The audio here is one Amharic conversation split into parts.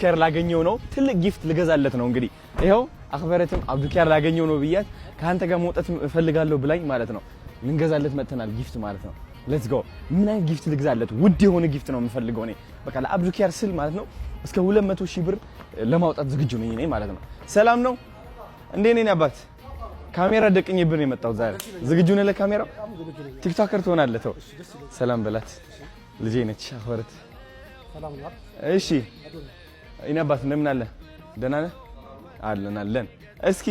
ኪያር ላገኘው ነው ትልቅ ጊፍት ልገዛለት ነው እንግዲህ ይሄው አክበረትም አብዱኪያር ላገኘው ነው ብያት ካንተ ጋር መውጣት እፈልጋለሁ ብላኝ ማለት ነው ልንገዛለት መተናል ጊፍት ማለት ነው ሌትስ ጎ ምን አይነት ጊፍት ልገዛለት ውድ የሆነ ጊፍት ነው የምፈልገው እኔ በቃ ለአብዱኪያር ስል ማለት ነው እስከ 200,000 ብር ለማውጣት ዝግጁ ነኝ እኔ ማለት ነው ሰላም ነው እንዴ ነኝ አባት ካሜራ ደቅኝብን የመጣው ዛሬ ዝግጁ ነህ ለካሜራው ቲክቶከር ትሆናለህ ተው ሰላም በላት ልጄ ነች አክበረት ሰላም ነው እሺ እኔ አባት እንደምን አለ ደህና ነህ አለን እስኪ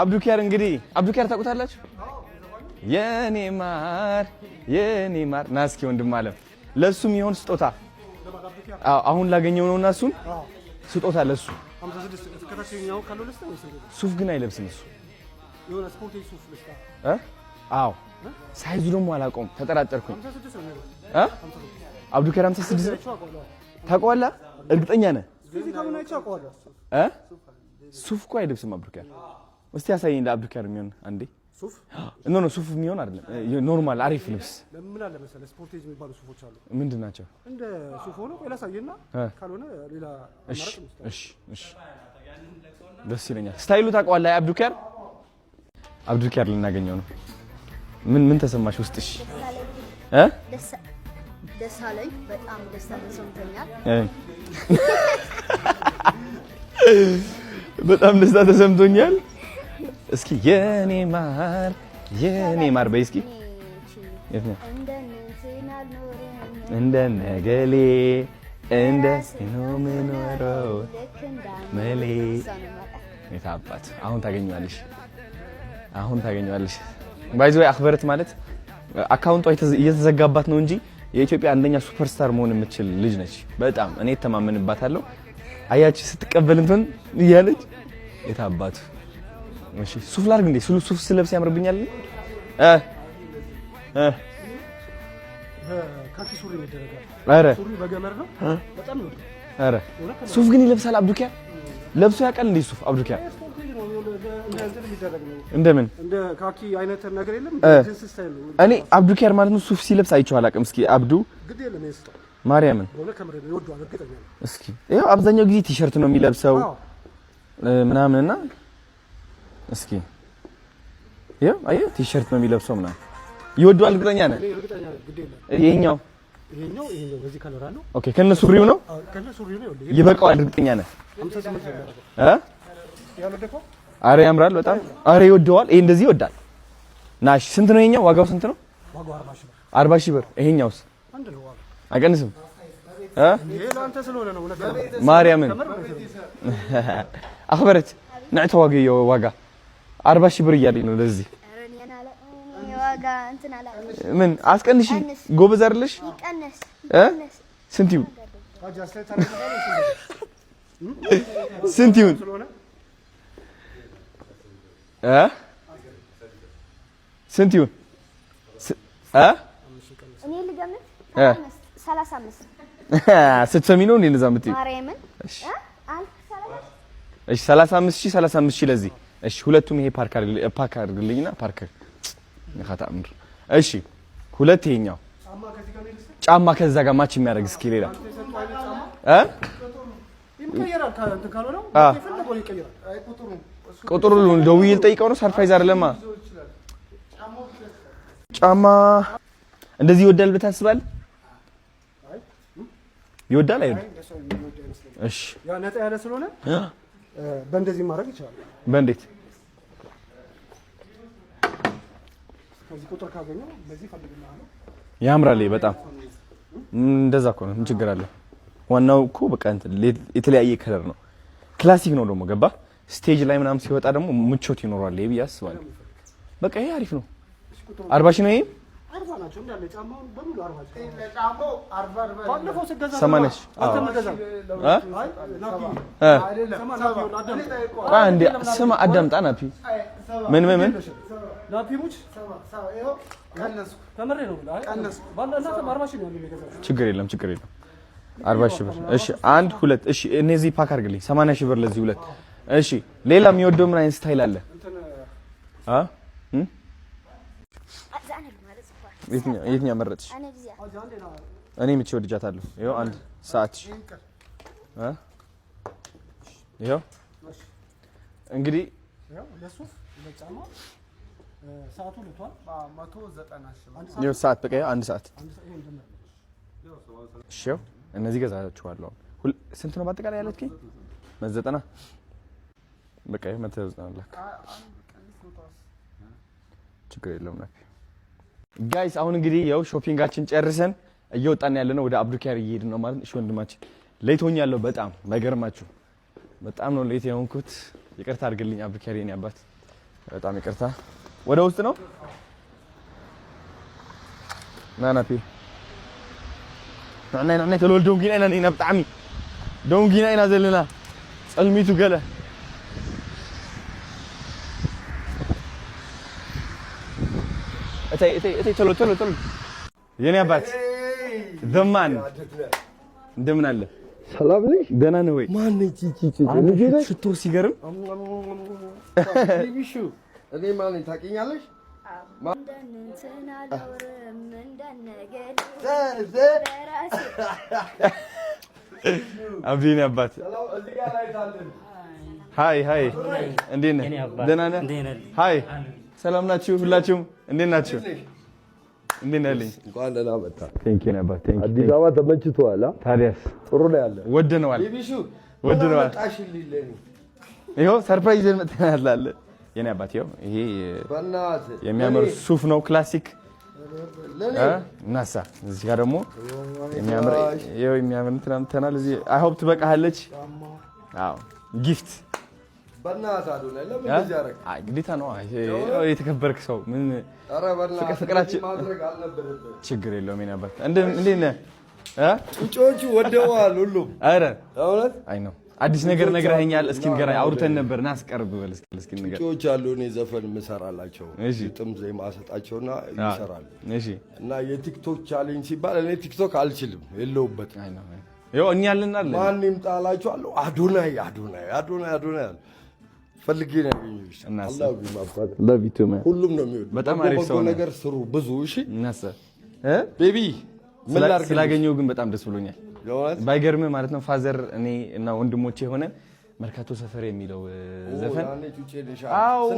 አብዱኪያር እንግዲህ አብዱኪያር ታውቁታላችሁ የኔ ማር ናስኪ ወንድም አለ ለሱም ይሆን ስጦታ አሁን ላገኘው ነውና እሱን ስጦታ ለሱ 56 ከተኛው ካለው ለስተ ወይስ ሱፍ ግን አይለብስም እሱ የሆነ ስፖርታዊ ሱፍ ለስታ አዎ ሳይዙ ደግሞ አላውቀውም ተጠራጠርኩኝ 56 አብዱኪያር 56 ታውቀዋለህ እርግጠኛ ነህ እዚህ ከምን አይቻቀዋለህ ሱፍ እኮ አይለብስም አብዱኪያር እስቲ ያሳየኝ ለአብዱኪያር የሚሆን አንዴ ሱፍ ኖ ሱፍ የሚሆን አይደለም ኖርማል አሪፍ ልብስ ለምን አለ መሰለህ ስፖርቴጅ የሚባሉ ሱፎች አሉ ምንድን ናቸው እንደ ሱፍ ሆኖ ያላሳየና ካልሆነ ሌላ አማራጭ ነው እሺ ደስ ይለኛል ስታይሉ ታውቀዋለህ አብዱኪያር ልናገኘው ነው ምን ተሰማሽ ውስጥሽ ደስ አለኝ በጣም ደስ ተሰምቶኛል በጣም ደስታ ተሰምቶኛል እስኪ የኔ ማር በይ እስኪ እንደነገሌ እንደሲኖምኖረው መሌ የታባት አሁን ታገኛለሽ ባይዘው አክበረት ማለት አካውንቷ እየተዘጋባት ነው እንጂ የኢትዮጵያ አንደኛ ሱፐርስታር መሆን የምትችል ልጅ ነች በጣም እኔ ተማመንባታለሁ አያቺ ስትቀበል እንትን ይያለች የታባቱ እሺ ሱፍ ላርግ እንዴ ሱፍ ስለብስ ያምርብኛል ካኪ ሱሪ ይደረጋል አረ ሱሪ በገመር ነው በጣም ነው አረ ሱፍ ግን ይለብሳል አብዱኪያር ለብሶ ያውቃል እንዴ ሱፍ አብዱኪያር እንደምን እንደ ካኪ አይነት ነገር የለም ጂንስ ስታይል ነው እኔ አብዱኪያር ማለት ነው ሱፍ ሲለብስ አይቼው አላውቅም እስኪ አብዱ ግድ የለም ይስጥ ማርያምን ወለ ከመረ ይወዷል እርግጠኛ ነኝ እስኪ ይሄው አብዛኛው ጊዜ ቲሸርት ነው የሚለብሰው ምናምንና እስኪ ይሄው አየህ ቲሸርት ነው የሚለብሰው ምናምን ይወዷል እርግጠኛ ነኝ ግድ የለም ይሄኛው በዚህ ከለር አለው ኦኬ ከነ ሱሪው ነው ይበቃዋል እርግጠኛ ነኝ 58 ያለው ደኮ አረ ያምራል በጣም አረ ይወደዋል ይሄ እንደዚህ ይወዳል ናሽ ስንት ነው ይሄኛው ዋጋው ስንት ነው ዋጋው 40,000 ብር ይሄኛውስ አንድ ነው ዋጋው አይቀንስም ይሄ ላንተ ስለሆነ ነው ማርያምን አክበረት ናይተ ዋጋ 40,000 ብር እያለኝ ነው ለዚህ ዋጋ እንትን አላ ምን አስቀንሽ ጎበዝ አይደለሽ ይቀነስ ስንት ይሁን ስንት ይሁን ስንት ይሁን እኔ ልገምት 35 ስትሰሚ ነው እንደዛ የምትይ ማርያምን እሺ 35,000 ለዚህ እሺ ሁለቱም ይሄ ፓርክ አድርግልኝና ፓርክ ነካታምር እሺ ሁለት ይሄኛው ጫማ ከዛ ጋር ማች የሚያደርግ እስኪ ሌላ ይቀየራል እንትን ካልሆነ የፈለገው ይቀየራል አይ ቁጥሩን ደውዬ ልጠይቀው ነው ሰርፕራይዝ አይደለማ ጫማ እንደዚህ ይወዳል ብለህ ታስባለህ ይወዳል አይደል እሺ ያ ነጣ ያለ ስለሆነ በእንደዚህ ማድረግ ይችላል በእንዴት ከዚህ ቁጥር ካገኘው በዚህ ፈልግልሃለሁ ያምራል በጣም እንደዛ እኮ ነው ምን ችግር አለ ዋናው እኮ በቃ የተለያየ ከለር ነው ክላሲክ ነው ደግሞ ገባ ስቴጅ ላይ ምናምን ሲወጣ ደግሞ ምቾት ይኖራል ይሄ ያስባል በቃ ይሄ አሪፍ ነው 40 ነው ይሄ 40 ናቸው እንዳለ ጫማውን በሙሉ 40 ጫማው 40 ባለፈው ስገዛ 80 አንተ መገዛ አንዴ ስማ አዳምጣ ናፒ ምን ናፒ ሙች ይሄው ቀነስኩ ተመሬ ነው ቀነስኩ ባለና 40 ሺህ ነው የሚገዛው ችግር የለም 40 ሺህ ብር እሺ 1 2 እሺ እነዚህ ፓክ አድርግልኝ 80 ሺህ ብር ለዚህ ሁለት እሺ ሌላ የሚወደው ምን አይነት ስታይል አለ የትኛው መረጥሽ እኔ ምቼ ወድጃታለሁ ይኸው አንድ ሰዓት ይኸው እንግዲህ ለሱፍ ለጫማ ሰዓቱ ልቷል 190 ይኸው ሰዓት በቃ አንድ ሰዓት እሺ እነዚህ ገዛችኋለሁ ስንት ነው በአጠቃላይ ያለችኝ 190 በቃ 190 ለካ ችግር የለውም ነክ ጋይስ አሁን እንግዲህ ያው ሾፒንጋችን ጨርሰን እየወጣን ያለነው ወደ አብዱኪያር እየሄድን ነው ማለት እሺ ወንድማችን ሌት ሆኛለሁ በጣም ባይገርማችሁ በጣም ነው ሌት የሆንኩት ይቅርታ አድርግልኝ አብዱኪያር የኔ አባት በጣም ይቅርታ ወደ ውስጥ ነው ናናፒ ናና ተልወልዶም ጊና ኢና ኢና በጣም ዶም ጊና ኢና ዘለና ጸልሚቱ ገለ እቴ ቶሎ የኔ አባት ዘማን እንደምን አለ ሰላም ነሽ ደህና ነህ ወይ ማን ነች ሽቶ ሲገርም ቢቢሹ እኔ ማን ነኝ ታውቂኛለሽ አብዲኔ አባት ሃይ እንዴት ነህ ደህና ነህ ሃይ ሰላም ናችሁ ሁላችሁም እንዴት ናችሁ እንዴት ነህ ልኝ እንኳን ደህና መጣ ቴንኪው ነበር ቴንኪው አዲስ አበባ ተመችቶሃል ታዲያስ ጥሩ ነው ያለ ወደነዋል ቢቢሹ ወደነዋል ታሽልልኝ ይኸው ሰርፕራይዝ መጥተናል አለ የኔ አባት ይኸው ይሄ በእናትህ የሚያምር ሱፍ ነው ክላሲክ ለኔ ናሳ እዚህ ጋር ደግሞ የሚያምር ትናንትናል እዚህ አይ ሆፕ ትበቃለች አዎ ጊፍት በእናትህ አዶናይ ለምን እንደዚህ አደረግ አይ ግዴታ ነው የተከበርክ ሰው ምን ኧረ በእናትህ ፍቅራችን ማድረግ አልነበረብህም ችግር የለውም የኔ አባት እንዴት ነህ ጩጮቹ ወደዋል ሁሉም ኧረ እውነት አይ ነው አዲስ ነገር ነግረኸኛል እስኪ ንገረኝ አውርተን ነበር ና አስቀርብ በል እስኪ ንገረኝ ጩጮች አሉ እኔ ዘፈን የምሰራላቸው ግጥም ዜማ አሰጣቸውና ይሰራሉ እሺ እና የቲክቶክ ቻሌንጅ ሲባል እኔ ቲክቶክ አልችልም የለውበትም አይ ነው ይኸው እኛ አለናል ማን ይምጣላችኋለሁ አዶናይ ፈልጌ ነው ያገኘሁሽ አላህ ቢማፋት love you too man ሁሉም ነው የሚወድ በጣም አሪፍ ሰው ነው ነገር ስሩ ብዙ እሺ እናሰ ቤቢ ምን ላድርግ ስላገኘው ግን በጣም ደስ ብሎኛል ባይገርምህ ማለት ነው ፋዘር እኔ እና ወንድሞቼ ሆነ መርካቶ ሰፈር የሚለው ዘፈን አዎ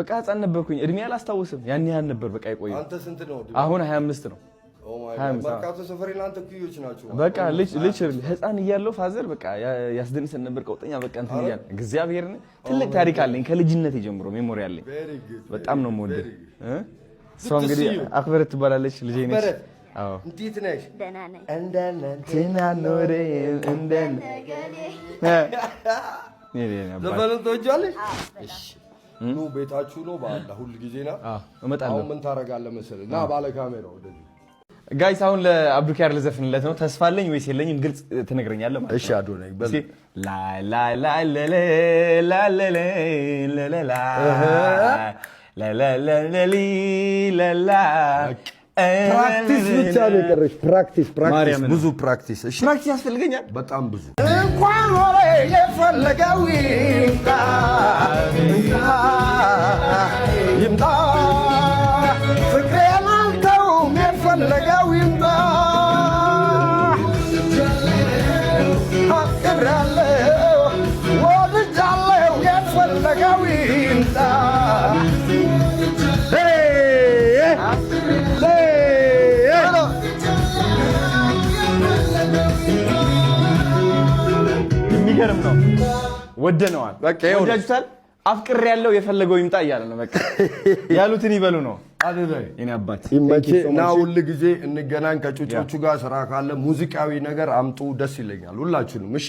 በቃ ህፃን ነበርኩኝ እድሜ አላስታውስም ያን ያህል ነበር በቃ ይቆየው አንተ ስንት ነው አሁን 25 ነው መርካቶ ሰፈር እናንተ ኩዮች ናችሁ በቃ ልጅ ህፃን እያለሁ ፋዘር በቃ ያስደንሰን ነበር ቀውጠኛ በቃ እንትን ይያል እግዚአብሔርን ትልቅ ታሪክ አለኝ ከልጅነት ጀምሮ ሜሞሪ አለኝ በጣም ነው የምወደው ሰው እንግዲህ አክብረት ትባላለች ልጄ ነች አዎ እንዴት ነሽ ደህና ነኝ እንደናንተና ኖሬ እንደነገሌ ዘፈኑን ትወጂዋለሽ እሺ ኑ ቤታችሁ ነው በአላ ሁሉ ጊዜና እመጣለሁ አሁን ምን ታረጋለህ መሰለህ ና ባለ ካሜራው ወደዚህ ጋይስ አሁን ለአብዱኪያር ልዘፍንለት ነው ተስፋ አለኝ ወይስ የለኝም ግልጽ ትነግረኛለህ ማለት እሺ አዶናይ በል ላ ላ ላ ላ ላ ላ ላ ላ ላ ፕራክቲስ ብቻ ነው የቀረሽ ፕራክቲስ ብዙ ፕራክቲስ እሺ ፕራክቲስ ያስፈልገኛል በጣም ብዙ እንኳን ወሬ የፈለገው ይምጣ ፍቅሬን አልተውም የፈለገው ይምጣ አፍቅሬያለሁ ወድጃለሁ የፈለገው ይምጣ የሚገርም ነው ወደነዋል በቃ ወዳጅታል አፍቅሬያለሁ የፈለገው ይምጣ እያለ ነው በቃ ያሉትን ይበሉ ነው አደረይ የኔ አባት ይመቼ እና ሁሉ ጊዜ እንገናኝ ከጩጮቹ ጋር ስራ ካለ ሙዚቃዊ ነገር አምጡ ደስ ይለኛል ሁላችሁንም እሺ